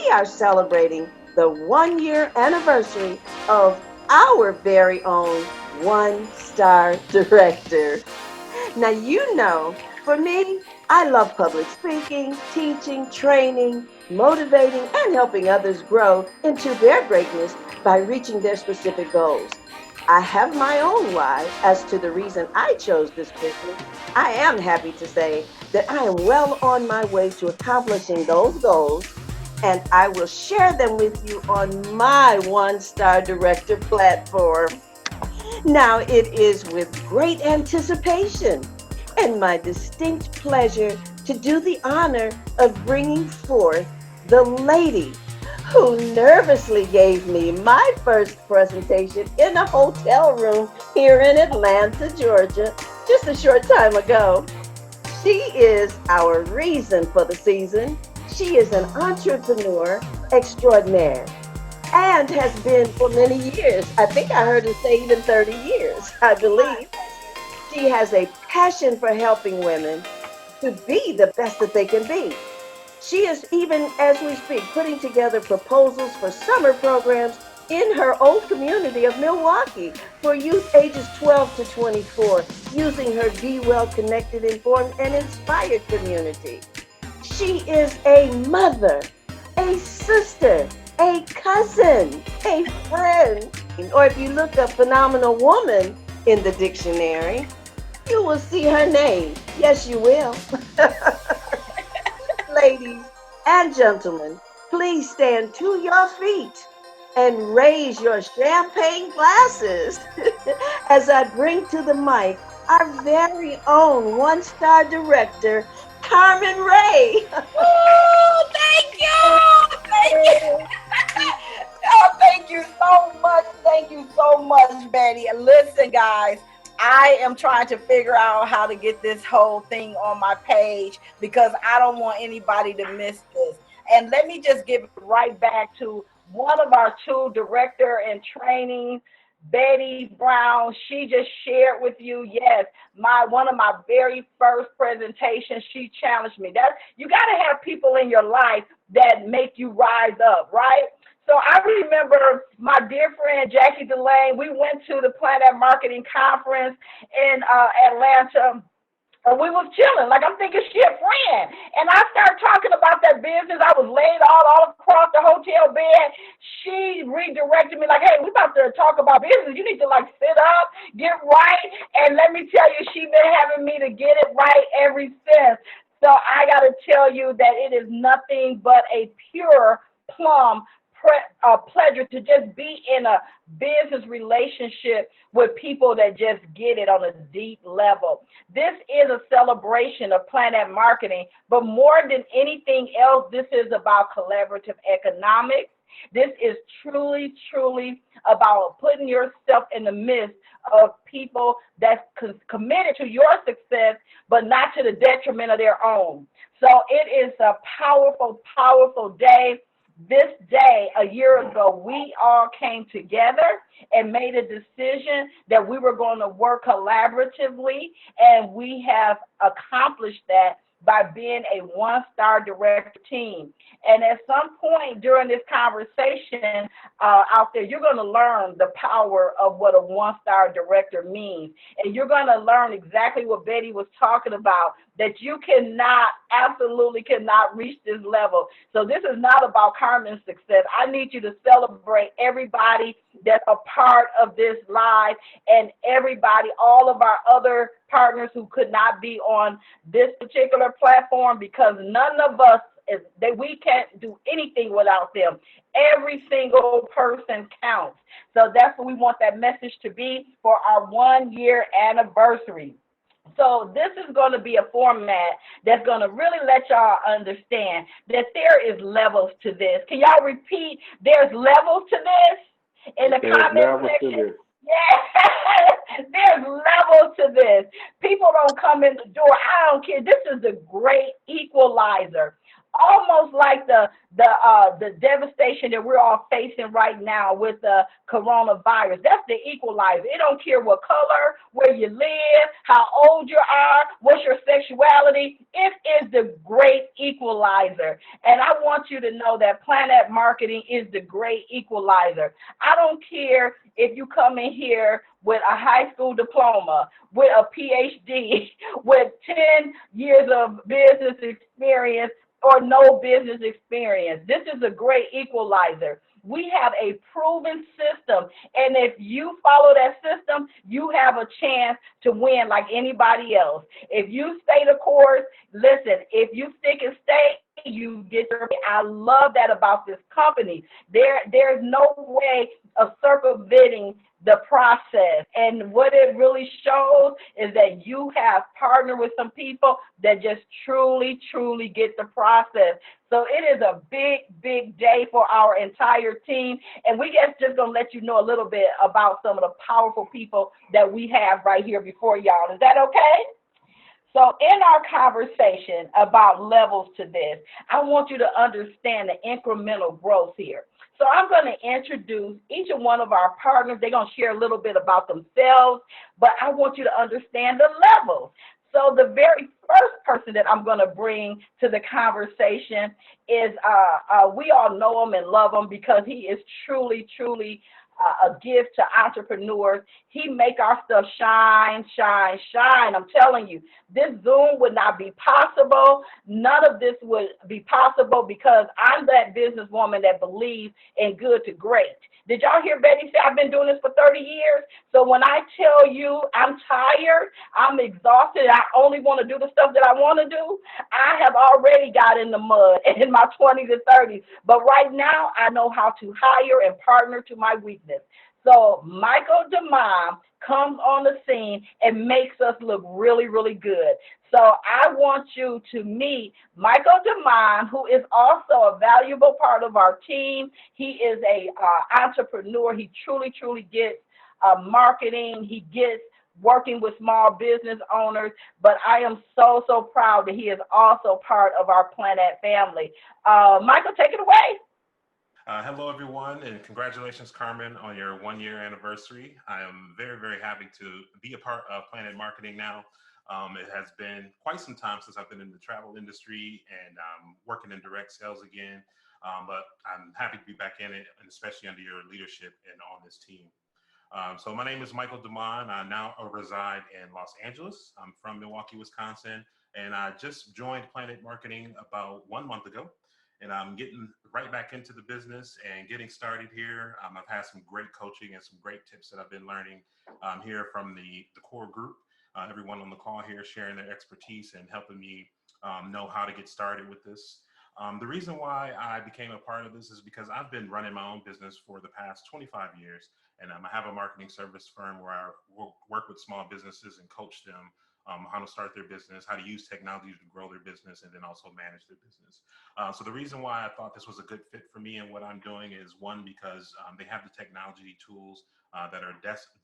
we are celebrating the 1 year anniversary of our very own one-star director. Now, for me, I love public speaking, teaching, training, motivating, and helping others grow into their greatness by reaching their specific goals. I have my own why as to the reason I chose this business. I am happy to say that I am well on my way to accomplishing those goals, and I will share them with you on my one-star director platform. Now, it is with great anticipation and my distinct pleasure to do the honor of bringing forth the lady who nervously gave me my first presentation in a hotel room here in Atlanta, Georgia, just a short time ago. She is our reason for the season. She is an entrepreneur extraordinaire and has been for many years. I think I heard her say even 30 years, I believe. She has a passion for helping women to be the best that they can be. She is, even as we speak, putting together proposals for summer programs in her old community of Milwaukee for youth ages 12 to 24, using her Be Well Connected, Informed, and Inspired community. She is a mother, a sister, a cousin, a friend. Or if you look up phenomenal woman in the dictionary, you will see her name. Yes, you will. Ladies and gentlemen, please stand to your feet and raise your champagne glasses as I bring to the mic our very own one-star director, Carmen Ray. Oh, thank you. Thank you. Oh, thank you so much. Thank you so much, Betty. And listen, guys, I am trying to figure out how to get this whole thing on my page because I don't want anybody to miss this. And let me just give it right back to one of our two director in training, Betty Brown. She just shared with you, yes, my one of my very first presentations. She challenged me. That you got to have people in your life that make you rise up, right? So I remember my dear friend Jackie Delane. We went to the Plannet Marketing conference in Atlanta. And we was chilling, like I'm thinking she a friend. And I started talking about that business. I was laid all across the hotel bed. She redirected me like, hey, we about to talk about business. You need to like sit up, get right. And let me tell you, she been having me to get it right ever since. So I got to tell you that it is nothing but a pure plum pleasure to just be in a business relationship with people that just get it on a deep level. This is a celebration of Plannet Marketing, but more than anything else, this is about collaborative economics. This is truly, truly about putting yourself in the midst of people that's committed to your success, but not to the detriment of their own. So it is a powerful, powerful day. This day, a year ago, we all came together and made a decision that we were going to work collaboratively, and we have accomplished that by being a one-star director team. And at some point during this conversation out there, you're going to learn the power of what a one-star director means. And you're going to learn exactly what Betty was talking about, that you absolutely cannot reach this level. So this is not about Carmen's success. I need you to celebrate everybody that's a part of this live and everybody, all of our other partners who could not be on this particular platform, because none of us we can't do anything without them. Every single person counts. So that's what we want that message to be for our 1 year anniversary. So this is going to be a format that's going to really let y'all understand that there is levels to this. Can y'all repeat? There's levels to this in the comment section. Yeah, there's levels to this. People don't come in the door. I don't care. This is a great equalizer. almost like the devastation that we're all facing right now with the coronavirus. That's the equalizer. It don't care what color, where you live, how old you are, what's your sexuality. It is the great equalizer. And I want you to know that Plannet Marketing is the great equalizer. I don't care if you come in here with a high school diploma, with a PhD, with 10 years of business experience, or no business experience. This is a great equalizer. We have a proven system, and if you follow that system, you have a chance to win like anybody else. If you stay the course, listen, if you stick and stay, you get your pay. I love that about this company. There's no way of circumventing the process. And what it really shows is that you have partnered with some people that just truly, truly get the process. So it is a big, big day for our entire team. And we just gonna let you know a little bit about some of the powerful people that we have right here before y'all. Is that okay? So in our conversation about levels to this, I want you to understand the incremental growth here. So I'm going to introduce each and one of our partners. They're going to share a little bit about themselves, but I want you to understand the levels. So the very first person that I'm going to bring to the conversation is, we all know him and love him because he is truly, truly a gift to entrepreneurs. He make our stuff shine, shine, shine. I'm telling you, this Zoom would not be possible. None of this would be possible because I'm that businesswoman that believes in good to great. Did y'all hear Betty say I've been doing this for 30 years? So when I tell you I'm tired, I'm exhausted, I only want to do the stuff that I want to do, I have already got in the mud in my 20s and 30s. But right now, I know how to hire and partner to my weakness. So Michael DeMond comes on the scene and makes us look really, really good. So I want you to meet Michael DeMond, who is also a valuable part of our team. He is a entrepreneur. He truly, truly gets marketing. He gets working with small business owners. But I am so, so proud that he is also part of our Plannet family. Michael, take it away. Hello, everyone, and congratulations, Carmen, on your 1 year anniversary. I am very, very happy to be a part of Plannet Marketing now. It has been quite some time since I've been in the travel industry and working in direct sales again, but I'm happy to be back in it, and especially under your leadership and on this team. So my name is Michael DeMond. I now reside in Los Angeles. I'm from Milwaukee, Wisconsin, and I just joined Plannet Marketing about 1 month ago. And I'm getting right back into the business and getting started here. I've had some great coaching and some great tips that I've been learning here from the core group. Everyone on the call here sharing their expertise and helping me know how to get started with this. The reason why I became a part of this is because I've been running my own business for the past 25 years. And I have a marketing service firm where I work with small businesses and coach them how to start their business, how to use technology to grow their business, and then also manage their business. So the reason why I thought this was a good fit for me and what I'm doing is one, because they have the technology tools that are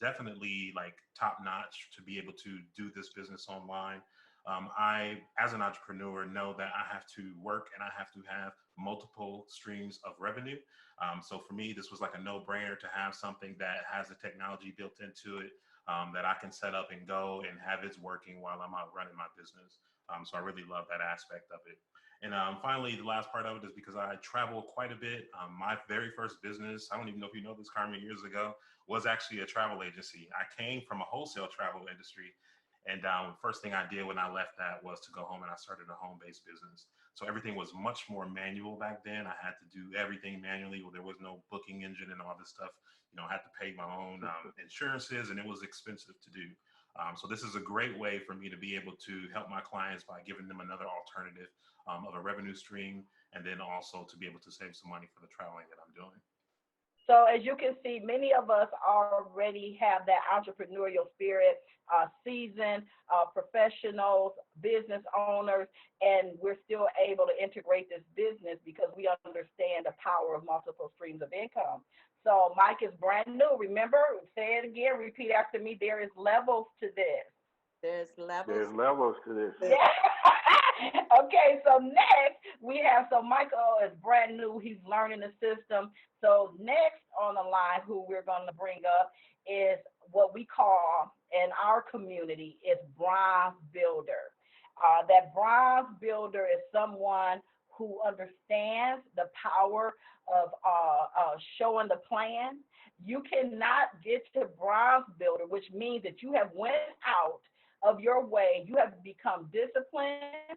definitely like top notch to be able to do this business online. I, as an entrepreneur, know that I have to work and I have to have multiple streams of revenue. So for me, this was like a no-brainer to have something that has the technology built into it, that I can set up and go and have it working while I'm out running my business. So I really love that aspect of it. And finally, the last part of it is because I travel quite a bit. My very first business, I don't even know if you know this, Carmen, years ago, was actually a travel agency. I came from a wholesale travel industry. And first thing I did when I left that was to go home and I started a home-based business. So everything was much more manual back then. I had to do everything manually. There was no booking engine and all this stuff. I had to pay my own insurances, and it was expensive to do. So this is a great way for me to be able to help my clients by giving them another alternative of a revenue stream, and then also to be able to save some money for the traveling that I'm doing. So as you can see, many of us already have that entrepreneurial spirit, seasoned professionals, business owners, and we're still able to integrate this business because we understand the power of multiple streams of income. So Mike is brand new. Remember, say it again, repeat after me. There is levels to this. There's levels. There's levels to this. Yeah. Okay, so next, We have, so Michael is brand new. He's learning the system. So next on the line, who we're going to bring up is what we call in our community is bronze builder. That bronze builder is someone who understands the power of showing the plan. You cannot get to bronze builder, which means that you have went out of your way. You have become disciplined.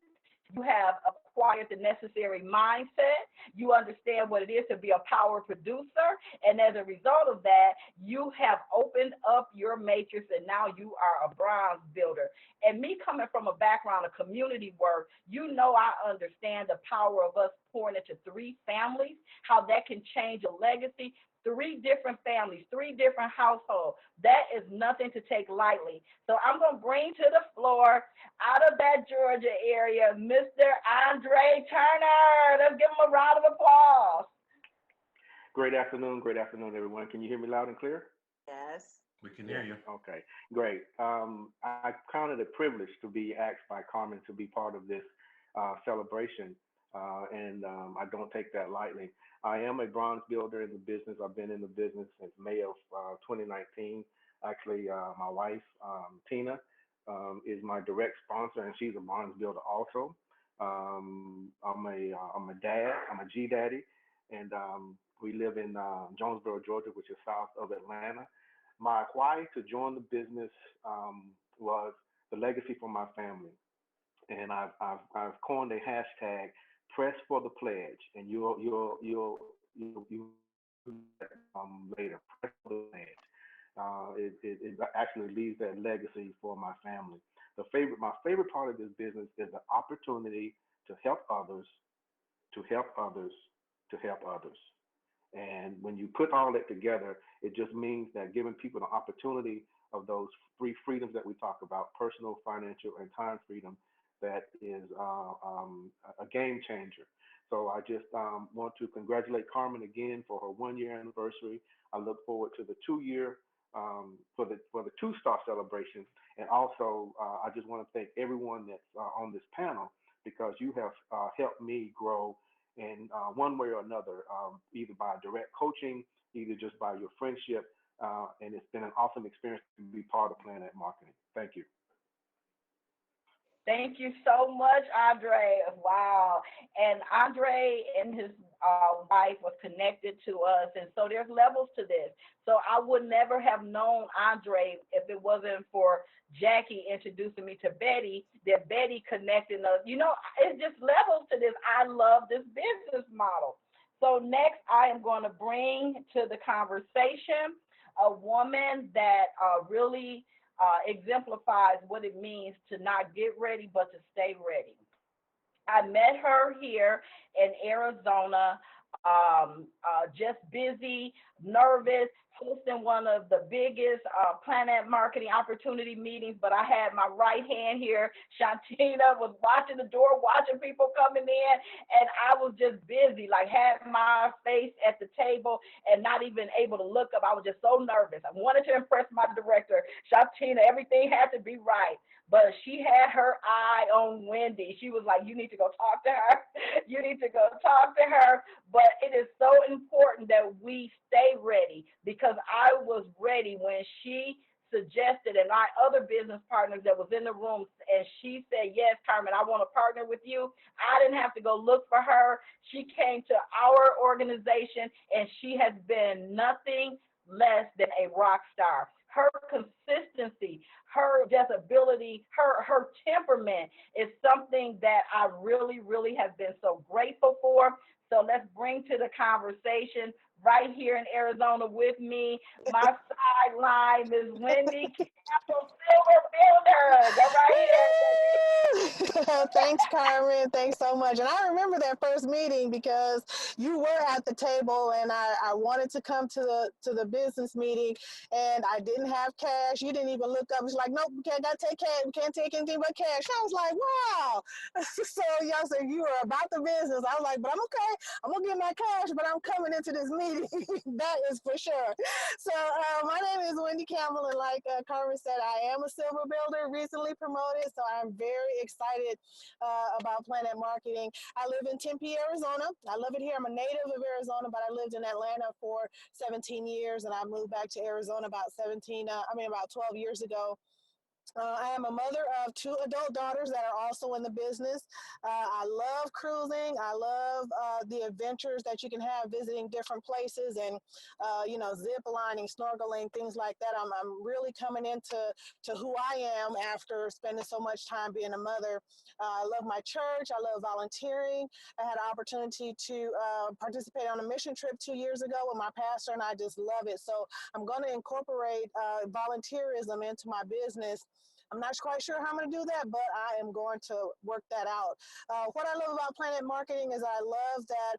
You have acquired the necessary mindset. You understand what it is to be a power producer. And as a result of that, you have opened up your matrix and now you are a bronze builder. And me coming from a background of community work, you know I understand the power of us pouring into three families, how that can change a legacy. Three different families, three different households. That is nothing to take lightly. So I'm going to bring to the floor out of that Georgia area, Mr. Andre Turner. Let's give him a round of applause. Great afternoon, everyone. Can you hear me loud and clear? Yes. We can hear you. Okay, great. I count it a privilege to be asked by Carmen to be part of this celebration, and I don't take that lightly. I am a bronze builder in the business. I've been in the business since May of 2019. Actually, my wife, Tina, is my direct sponsor, and she's a bronze builder also. I'm a dad. I'm a G daddy, and we live in Jonesboro, Georgia, which is south of Atlanta. My why to join the business was the legacy for my family, and I've coined a hashtag press for the pledge, and you'll later press for the pledge. It actually leaves that legacy for my family. My favorite part of this business is the opportunity to help others, to help others, to help others. And when you put all that together, it just means that giving people the opportunity of those three freedoms that we talk about, personal, financial, and time freedom, that is a game changer. So I just want to congratulate Carmen again for her 1 year anniversary. I look forward to the 2 year for the 2 star celebration, and also I just want to thank everyone that's on this panel because you have helped me grow in one way or another, either by direct coaching, either just by your friendship, and it's been an awesome experience to be part of Plannet Marketing. Thank you. Thank you so much, Andre. Wow. And Andre and his wife was connected to us. And so there's levels to this. So I would never have known Andre if it wasn't for Jackie introducing me to Betty, that Betty connecting us. You know, it's just levels to this. I love this business model. So next, I am going to bring to the conversation a woman that really exemplifies what it means to not get ready, but to stay ready. I met her here in Arizona, just busy, nervous, hosting one of the biggest Plannet Marketing opportunity meetings. But I had my right hand here. Shantina was watching the door, watching people coming in, and I was just busy, like had my face at the table and not even able to look up. I was just so nervous. I wanted to impress my director, Shantina. Everything had to be right. But she had her eye on Wendy. She was like, you need to go talk to her. You need to go talk to her. But it is so important that we stay ready because I was ready when she suggested, and my other business partners that was in the room, and she said, yes, Carmen, I want to partner with you. I didn't have to go look for her. She came to our organization, and she has been nothing less than a rock star. Her consistency, her just ability, her temperament is something that I really, really have been so grateful for. So let's bring to the conversation right here in Arizona with me, my sideline, Ms. Wendy Campbell, Silver Builder. Go right here. Thanks, Carmen. Thanks so much. And I remember that first meeting because you were at the table, and I wanted to come to the business meeting, and I didn't have cash. You didn't even look up. It's like, nope, we can't gotta take cash. We can't take anything but cash. I was like, wow. So y'all said you were about the business. I was like, but I'm okay. I'm gonna get my cash, but I'm coming into this meeting. That is for sure. So my name is Wendy Campbell, and like Carmen said, I am a silver builder, recently promoted. So I'm very excited excited about Plannet Marketing. I live in Tempe, Arizona. I love it here. I'm a native of Arizona, but I lived in Atlanta for 17 years, and I moved back to Arizona about 12 years ago. I am a mother of two adult daughters that are also in the business. I love cruising. I love the adventures that you can have visiting different places and, zip lining, snorkeling, things like that. I'm really coming into who I am after spending so much time being a mother. I love my church. I love volunteering. I had an opportunity to participate on a mission trip 2 years ago with my pastor, and I just love it. So I'm going to incorporate volunteerism into my business. I'm not quite sure how I'm going to do that, but I am going to work that out. What I love about Plannet Marketing is I love that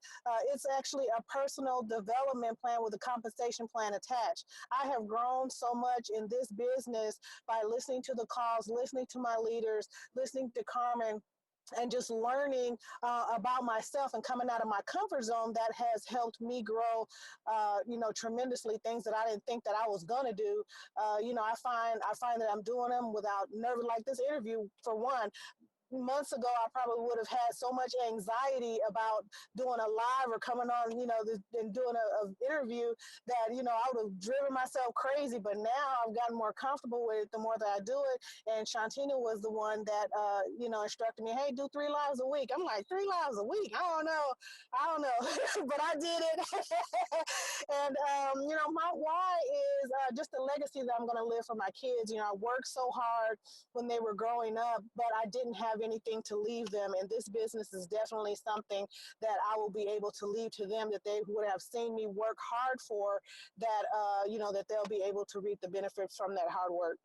it's actually a personal development plan with a compensation plan attached. I have grown so much in this business by listening to the calls, listening to my leaders, listening to Carmen, and just learning about myself and coming out of my comfort zone. That has helped me grow, tremendously. Things that I didn't think that I was gonna do. I find that I'm doing them without nerve. Like this interview, for one, months ago, I probably would have had so much anxiety about doing a live or coming on, and doing a interview that, I would have driven myself crazy. But now I've gotten more comfortable with it the more that I do it. And Shantina was the one that, instructed me, hey, do 3 lives a week. I'm like, 3 lives a week? I don't know, but I did it. And, my why is just the legacy that I'm going to live for my kids. I worked so hard when they were growing up, but I didn't have anything to leave them. And this business is definitely something that I will be able to leave to them, that they would have seen me work hard for, that, that they'll be able to reap the benefits from that hard work.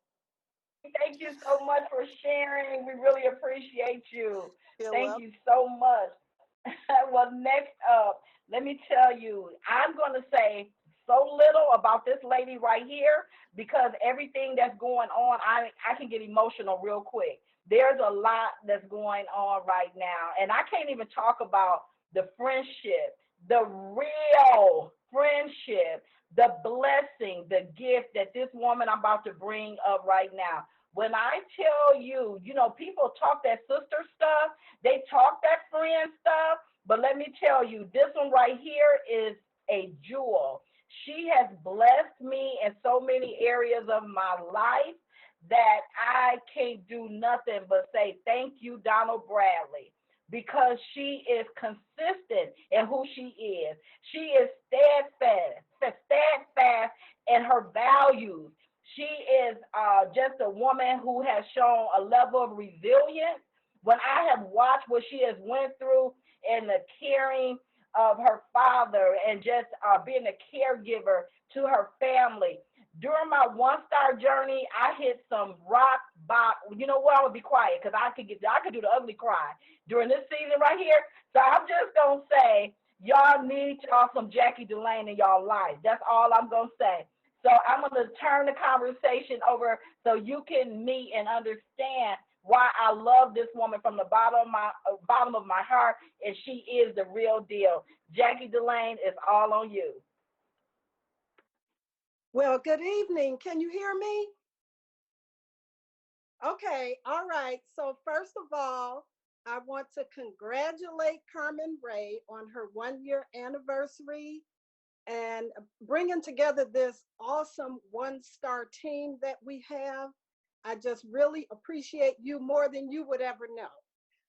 Thank you so much for sharing. We really appreciate you. Feel Thank well. you so much. Well, next up, let me tell you, I'm going to say so little about this lady right here because everything that's going on, I can get emotional real quick. There's a lot that's going on right now, and I can't even talk about the friendship, the real friendship, the blessing, the gift that this woman I'm about to bring up right now. When I tell you, people talk that sister stuff, they talk that friend stuff, but let me tell you, this one right here is a jewel. She has blessed me in so many areas of my life that I can't do nothing but say thank you, Donald Bradley, because she is consistent in who she is. She is steadfast in her values. She is just a woman who has shown a level of resilience. When I have watched what she has went through in the caring of her father and just being a caregiver to her family. During my one-star journey, I hit some rock bottom. You know what? I'm gonna be quiet because I could do the ugly cry during this season right here. So I'm just gonna say, y'all need y'all some Jackie Delane in y'all life. That's all I'm gonna say. So I'm gonna turn the conversation over so you can meet and understand why I love this woman from the bottom of my heart, and she is the real deal. Jackie Delane, is all on you. Well, good evening. Can you hear me? Okay, all right. So, first of all, I want to congratulate Carmen Ray on her 1 year anniversary and bringing together this awesome one-star team that we have. I just really appreciate you more than you would ever know.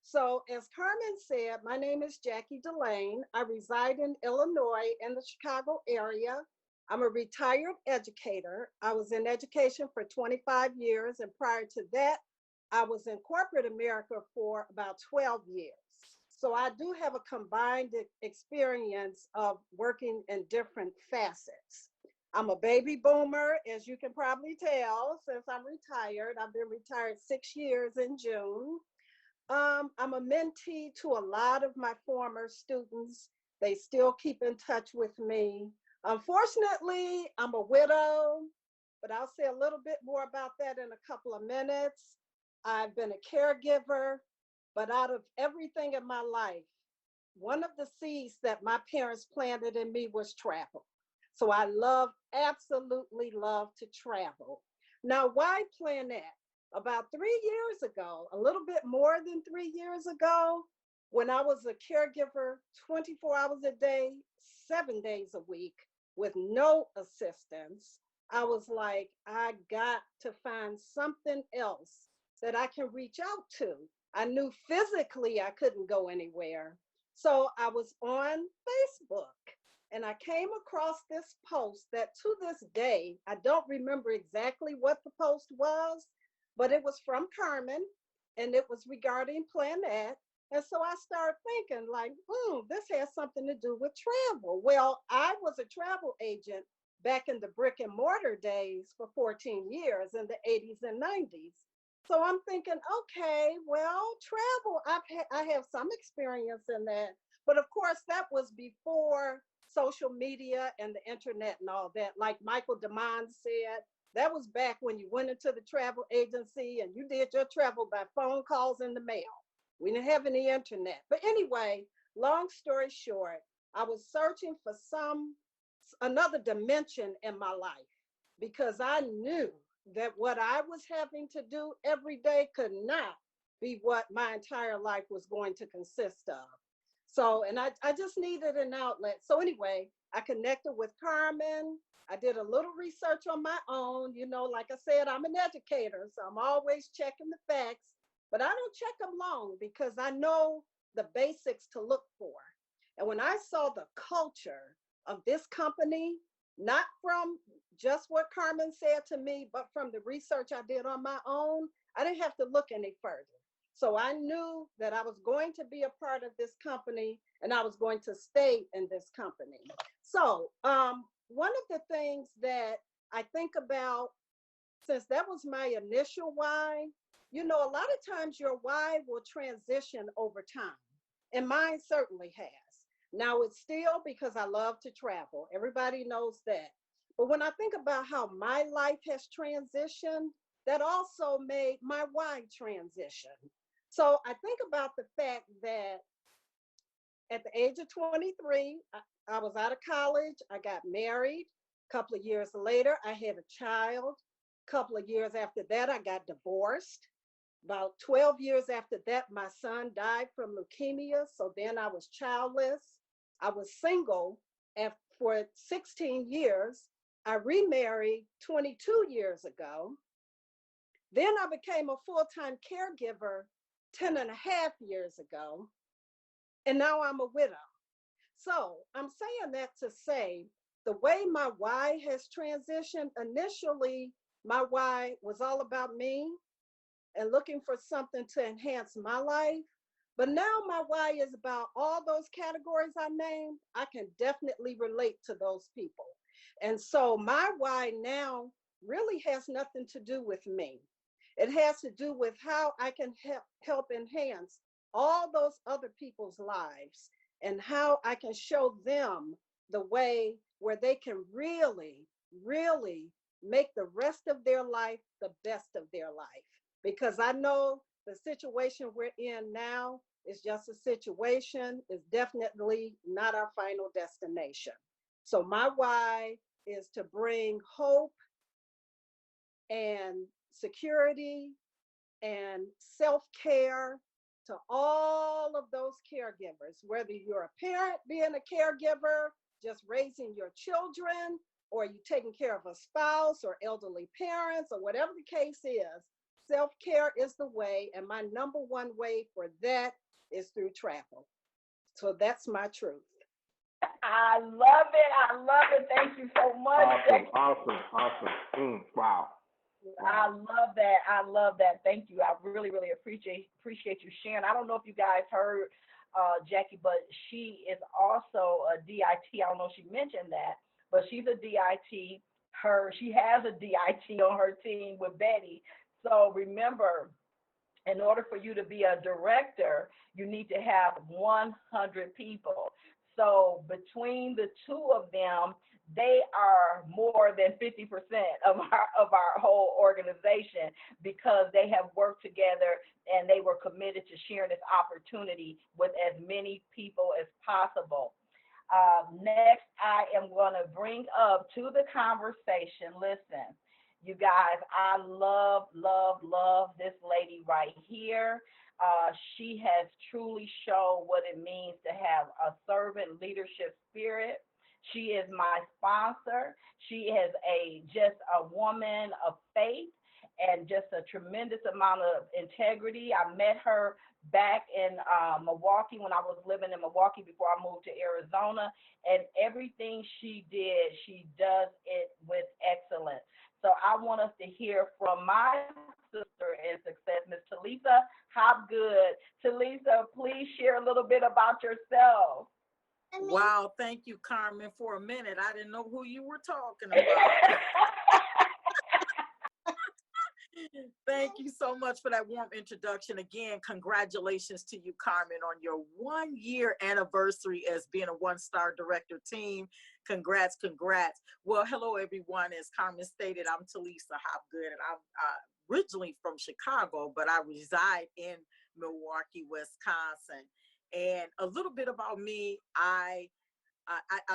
So, as Carmen said, my name is Jackie Delane. I reside in Illinois in the Chicago area. I'm a retired educator. I was in education for 25 years, and prior to that, I was in corporate America for about 12 years. So I do have a combined experience of working in different facets. I'm a baby boomer, as you can probably tell, since I'm retired. I've been retired 6 years in June. I'm a mentee to a lot of my former students. They still keep in touch with me. Unfortunately, I'm a widow, but I'll say a little bit more about that in a couple of minutes. I've been a caregiver, but out of everything in my life, one of the seeds that my parents planted in me was travel. So I absolutely love to travel. Now, why Plannet? about 3 years ago, a little bit more than 3 years ago, when I was a caregiver 24 hours a day, 7 days a week with no assistance, I was like, I got to find something else that I can reach out to. I knew physically I couldn't go anywhere. So I was on Facebook and I came across this post that to this day, I don't remember exactly what the post was, but it was from Carmen and it was regarding Plannet. And so I started thinking, like, this has something to do with travel. Well, I was a travel agent back in the brick and mortar days for 14 years in the 80s and 90s. So I'm thinking, okay, well, travel, I have some experience in that. But of course, that was before social media and the internet and all that. Like Michael DeMond said, that was back when you went into the travel agency and you did your travel by phone calls in the mail. We didn't have any internet. But anyway, long story short, I was searching for another dimension in my life because I knew that what I was having to do every day could not be what my entire life was going to consist of. So, and I just needed an outlet. So anyway, I connected with Carmen. I did a little research on my own. You know, like I said, I'm an educator, so I'm always checking the facts, but I don't check them long because I know the basics to look for. And when I saw the culture of this company, not from just what Carmen said to me, but from the research I did on my own, I didn't have to look any further. So I knew that I was going to be a part of this company and I was going to stay in this company. So one of the things that I think about, since that was my initial why, you know, a lot of times your why will transition over time. And mine certainly has. Now it's still because I love to travel. Everybody knows that. But when I think about how my life has transitioned, that also made my why transition. So I think about the fact that at the age of 23, I was out of college. I got married. A couple of years later, I had a child. A couple of years after that, I got divorced. About 12 years after that, my son died from leukemia. So then I was childless. I was single for 16 years. I remarried 22 years ago. Then I became a full-time caregiver 10 and a half years ago. And now I'm a widow. So I'm saying that to say the way my why has transitioned, initially, my why was all about me and looking for something to enhance my life. But now my why is about all those categories I named. I can definitely relate to those people. And so my why now really has nothing to do with me. It has to do with how I can help enhance all those other people's lives and how I can show them the way where they can really, really make the rest of their life the best of their life. Because I know the situation we're in now is just a situation, is definitely not our final destination. So my why is to bring hope and security and self-care to all of those caregivers, whether you're a parent being a caregiver, just raising your children, or you taking care of a spouse or elderly parents, or whatever the case is. Self-care is the way, and my number one way for that is through travel. So that's my truth. I love it. I love it. Thank you so much. Awesome, awesome, awesome. Wow. I Wow. love that. I love that. Thank you. I really, really appreciate you sharing. I don't know if you guys heard Jackie, but she is also a DIT. I don't know if she mentioned that, but she's a DIT. She has a DIT on her team with Betty. So remember, in order for you to be a director, you need to have 100 people. So between the two of them, they are more than 50% of our whole organization because they have worked together and they were committed to sharing this opportunity with as many people as possible. Next, I am going to bring up to the conversation. Listen, You guys, I love, love, love this lady right here. She has truly shown what it means to have a servant leadership spirit. She is my sponsor. She is just a woman of faith and just a tremendous amount of integrity. I met her back in Milwaukee when I was living in Milwaukee before I moved to Arizona. And everything she did, she does it with excellence. So I want us to hear from my sister in success, Miss Talisa Hopgood. Talisa, please share a little bit about yourself. Wow, thank you, Carmen. For a minute, I didn't know who you were talking about. Thank you so much for that warm introduction. Again, congratulations to you, Carmen, on your 1-year anniversary as being a one-star director team. Congrats, congrats. Well, hello, everyone. As Carmen stated, I'm Talisa Hopgood, and I'm originally from Chicago, but I reside in Milwaukee, Wisconsin. And a little bit about me, I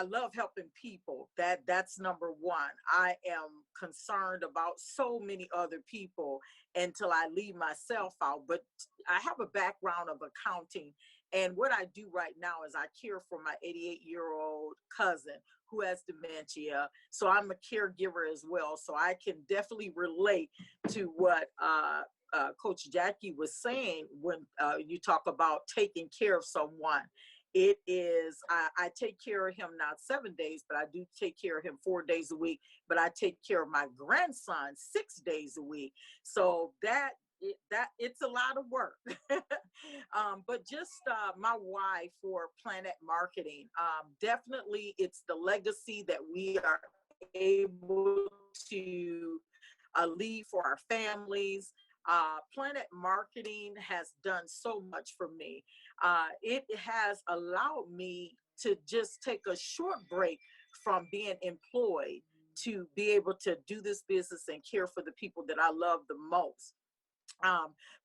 love helping people. That's number one. I am concerned about so many other people until I leave myself out. But I have a background of accounting. And what I do right now is I care for my 88-year-old cousin who has dementia. So I'm a caregiver as well. So I can definitely relate to what Coach Jackie was saying when you talk about taking care of someone. It is, I take care of him not 7 days, but I do take care of him 4 days a week. But I take care of my grandson 6 days a week. So it's a lot of work. But just my why for Plannet Marketing, definitely it's the legacy that we are able to leave for our families. Plannet Marketing has done so much for me. It has allowed me to just take a short break from being employed to be able to do this business and care for the people that I love the most.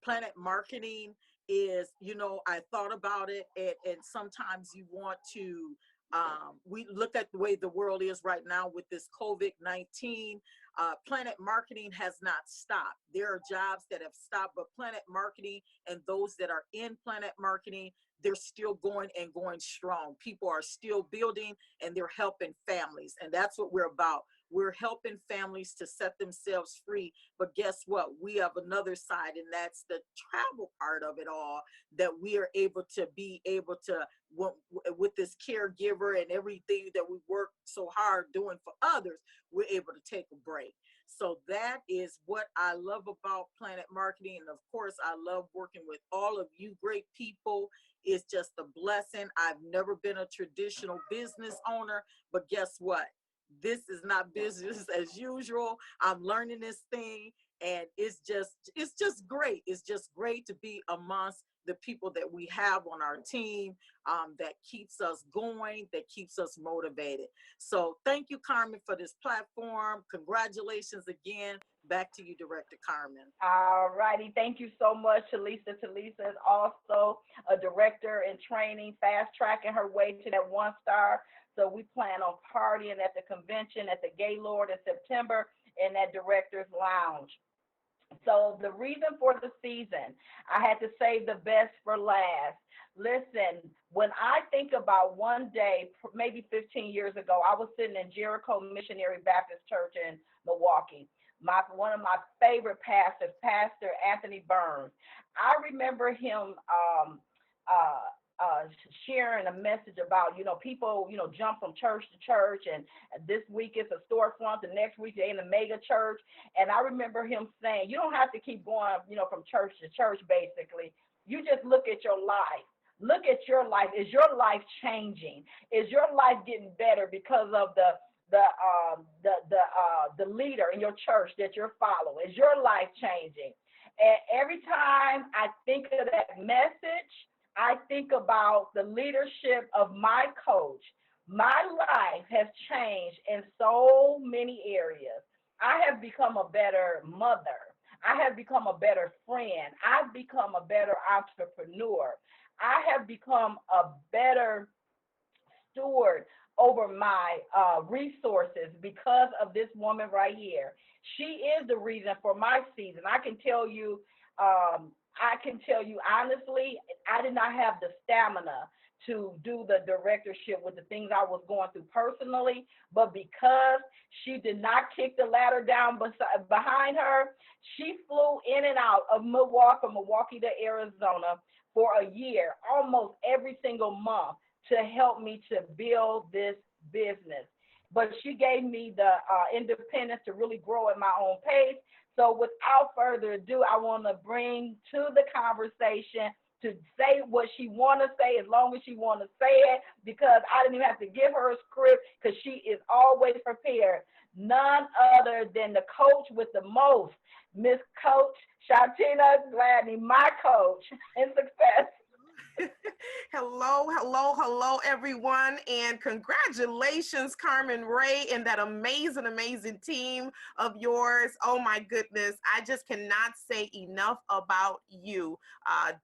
Plannet Marketing is, I thought about it, and sometimes you want to, we look at the way the world is right now with this COVID-19. Plannet Marketing has not stopped. There are jobs that have stopped, but Plannet Marketing and those that are in Plannet Marketing, they're still going and going strong. People are still building and they're helping families. And that's what we're about. We're helping families to set themselves free. But guess what? We have another side, and that's the travel part of it all, that we are able to be able to, with this caregiver and everything that we work so hard doing for others, we're able to take a break. So that is what I love about Plannet Marketing. And of course, I love working with all of you great people. It's just a blessing. I've never been a traditional business owner, but guess what? This is not business as usual. I'm learning this thing, and it's just great. It's just great to be amongst the people that we have on our team, that keeps us going, that keeps us motivated. So thank you, Carmen, for this platform. Congratulations again. Back to you, Director Carmen. All righty. Thank you so much, Talisa. Talisa is also a director in training, fast tracking her way to that 1-star. So we plan on partying at the convention at the Gaylord in September in that director's lounge. So the reason for the season, I had to save the best for last. Listen, when I think about one day, maybe 15 years ago, I was sitting in Jericho Missionary Baptist Church in Milwaukee. One of my favorite pastors, Pastor Anthony Burns. I remember him sharing a message about, people, jump from church to church, and this week it's a storefront, the next week they're in a mega church. And I remember him saying, you don't have to keep going, from church to church, basically. You just look at your life. Look at your life. Is your life changing? Is your life getting better because of the leader in your church that you're following? Is your life changing? And every time I think of that message, I think about the leadership of my coach. My life has changed in so many areas. I have become a better mother. I have become a better friend. I've become a better entrepreneur. I have become a better steward over my resources because of this woman right here. She is the reason for my season. I can tell you honestly, I did not have the stamina to do the directorship with the things I was going through personally, but because she did not kick the ladder down behind her, she flew in and out of Milwaukee to Arizona for a year, almost every single month, to help me to build this business. But she gave me the independence to really grow at my own pace. So without further ado, I want to bring to the conversation to say what she want to say as long as she want to say it, because I didn't even have to give her a script because she is always prepared. None other than the coach with the most, Miss Coach Shantina Gladney, my coach in success. Hello, hello, hello, everyone. And congratulations, Carmen Ray, and that amazing, amazing team of yours. Oh, my goodness. I just cannot say enough about you.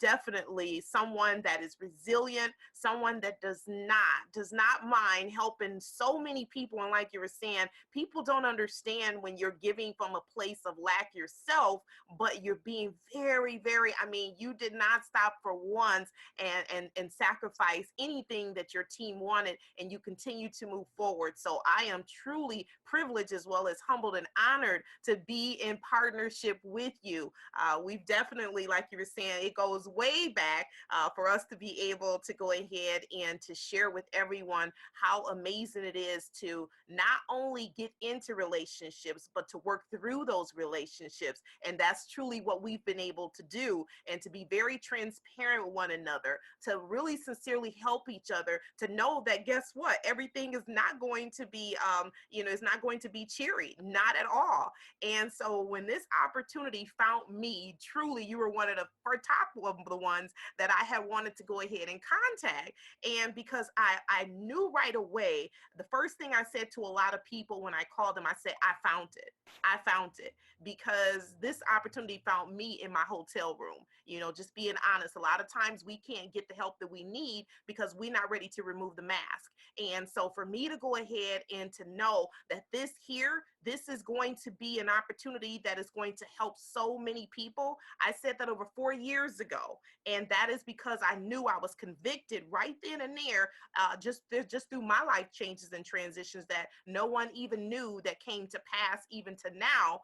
Definitely someone that is resilient, someone that does not mind helping so many people. And like you were saying, people don't understand when you're giving from a place of lack yourself, but you're being very, very, I mean, you did not stop for once and sacrifice anything that your team wanted, and you continue to move forward. So I am truly privileged as well as humbled and honored to be in partnership with you. We've definitely, like you were saying, it goes way back for us to be able to go ahead and to share with everyone how amazing it is to not only get into relationships, but to work through those relationships. And that's truly what we've been able to do, and to be very transparent with one another, to really sincerely help each other, to know that guess what, everything is not going to be it's not going to be cheery, not at all. And so when this opportunity found me, truly you were one of the top of the ones that I had wanted to go ahead and contact. And because I knew right away, the first thing I said to a lot of people when I called them, I said, I found it, because this opportunity found me in my hotel room. Just being honest, a lot of times we can't get the help that we need because we're not ready to remove the mask. And so for me to go ahead and to know that this is going to be an opportunity that is going to help so many people. I said that over 4 years ago. And that is because I knew I was convicted right then and there, just through my life changes and transitions that no one even knew that came to pass even to now.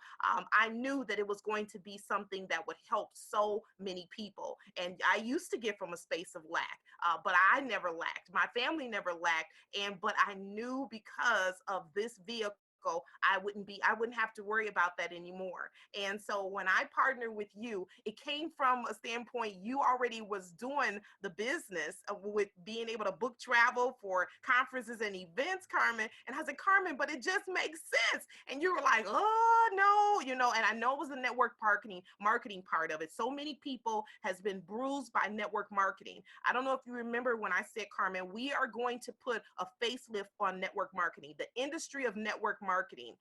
I knew that it was going to be something that would help so many people. And I used to get from a space of lack, but I never lacked. My family never lacked. But I knew because of this vehicle, I wouldn't have to worry about that anymore. And so when I partnered with you, it came from a standpoint, you already was doing the business with being able to book travel for conferences and events, Carmen. And I said, Carmen, but it just makes sense. And you were like, oh no, and I know it was the network marketing part of it. So many people has been bruised by network marketing. I don't know if you remember when I said, Carmen, we are going to put a facelift on network marketing, the industry of network marketing.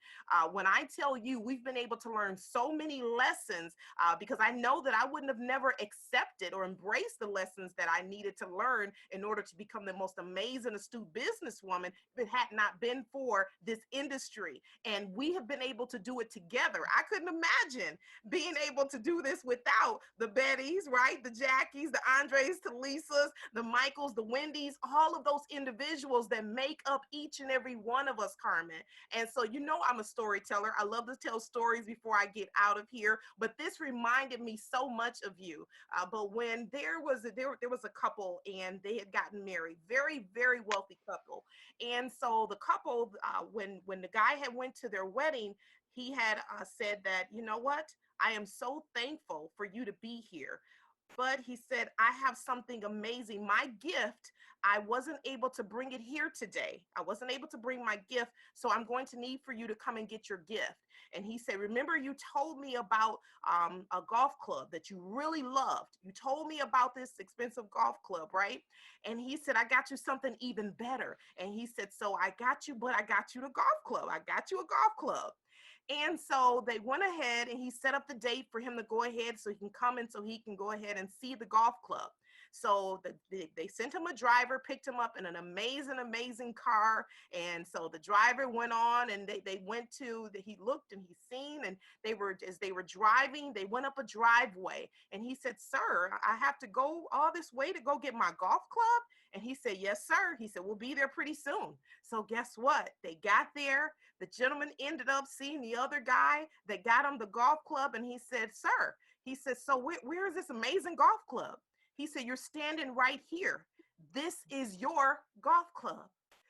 When I tell you, we've been able to learn so many lessons because I know that I wouldn't have never accepted or embraced the lessons that I needed to learn in order to become the most amazing, astute businesswoman if it had not been for this industry. And we have been able to do it together. I couldn't imagine being able to do this without the Bettys, right? The Jackies, the Andres, the Lisas, the Michaels, the Wendy's, all of those individuals that make up each and every one of us, Carmen. And so, I'm a storyteller. I love to tell stories before I get out of here, but this reminded me so much of you. But when there was a couple and they had gotten married, very, very wealthy couple. And so the couple, when the guy had went to their wedding, he had said that, you know what? I am so thankful for you to be here. But he said, I have something amazing. My gift, I wasn't able to bring it here today. I wasn't able to bring my gift. So I'm going to need for you to come and get your gift. And he said, remember, you told me about a golf club that you really loved. You told me about this expensive golf club, right? And he said, I got you something even better. And he said, so I got you, but I got you the golf club. I got you a golf club. And so they went ahead and he set up the date for him to go ahead so he can come and so he can go ahead and see the golf club. So they sent him a driver, picked him up in an amazing car. And so the driver went on, and they went to, he looked and he seen, and as they were driving, they went up a driveway, and he said, "Sir, I have to go all this way to go get my golf club?" And he said, "Yes, sir." He said, "We'll be there pretty soon." So guess what? They got there. The gentleman ended up seeing the other guy that got him the golf club, and he said, "Sir," he said, "so where is this amazing golf club?" He said, "You're standing right here. This is your golf club."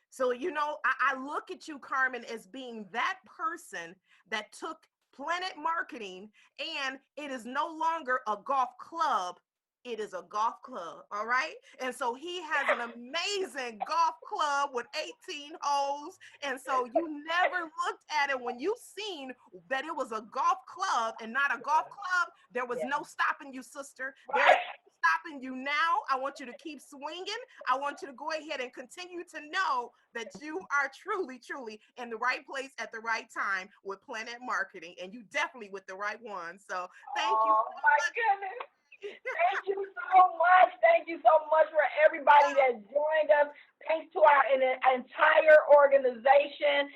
So, I look at you, Carmen, as being that person that took Plannet Marketing, and it is no longer a golf club. It is a golf club, all right? And so he has an amazing golf club with 18 holes. And so you never looked at it when you seen that it was a golf club and not a golf club. There was no stopping you, sister. There is no stopping you now. I want you to keep swinging. I want you to go ahead and continue to know that you are truly in the right place at the right time with Plannet Marketing, and you definitely with the right one. So thank you so my much. goodness. Thank you so much. Thank you so much for everybody that joined us. Thanks to our entire organization.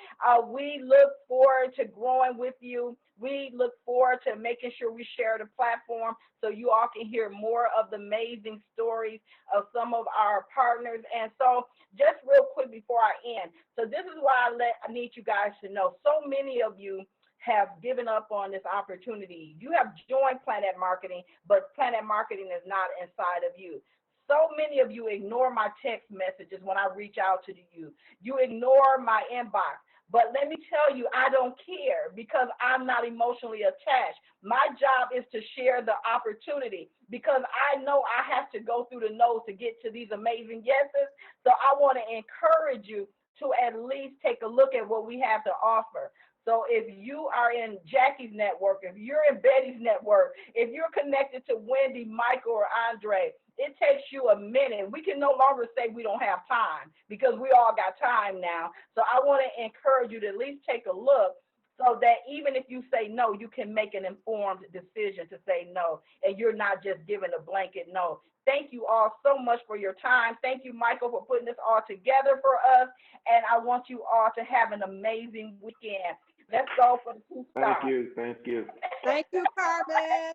We look forward to growing with you. We look forward to making sure we share the platform so you all can hear more of the amazing stories of some of our partners. And so just real quick before I end. So this is what I need you guys to know. So many of you have given up on this opportunity. You have joined Plannet Marketing, but Plannet Marketing is not inside of you. So many of you ignore my text messages when I reach out to you. You ignore my inbox. But let me tell you, I don't care because I'm not emotionally attached. My job is to share the opportunity because I know I have to go through the no's to get to these amazing yeses. So I want to encourage you to at least take a look at what we have to offer. So if you are in Jackie's network, if you're in Betty's network, if you're connected to Wendy, Michael, or Andre, it takes you a minute. We can no longer say we don't have time because we all got time now. So I want to encourage you to at least take a look so that even if you say no, you can make an informed decision to say no, and you're not just giving a blanket no. Thank you all so much for your time. Thank you, Michael, for putting this all together for us. And I want you all to have an amazing weekend. Let's go for the 2 stars. Thank you. Thank you. Thank you, Carmen.